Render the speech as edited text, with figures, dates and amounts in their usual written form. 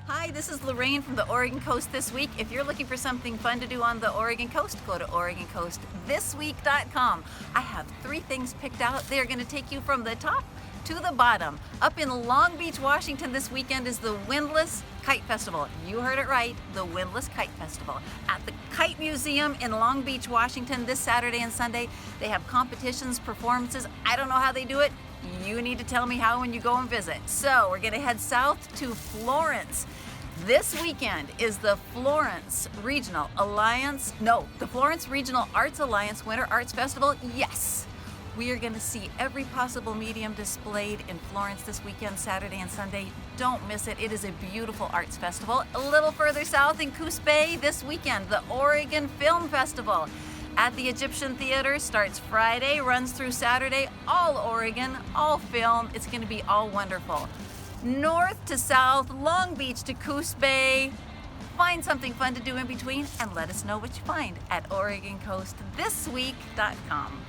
Hi, this is Larayne from the Oregon Coast This Week. If you're looking for something fun to do on the Oregon Coast, go to OregonCoastThisWeek.com. I have 3 things picked out. They are going to take you from the top to the bottom. Up in Long Beach, Washington this weekend is the Windless Kite Festival. You heard it right, the Windless Kite Festival. At the Kite Museum in Long Beach, Washington this Saturday and Sunday, they have competitions, performances. I don't know how they do it. You need to tell me how when you go and visit. So we're going to head south to Florence. This weekend is the Florence Regional Arts Alliance Winter Arts Festival. Yes! We are going to see every possible medium displayed in Florence this weekend, Saturday and Sunday. Don't miss it. It is a beautiful arts festival. A little further south in Coos Bay this weekend, the Oregon Film Festival at the Egyptian Theater starts Friday, runs through Saturday. All Oregon, all film. It's going to be all wonderful. North to south, Long Beach to Coos Bay. Find something fun to do in between and let us know what you find at OregonCoastThisWeek.com.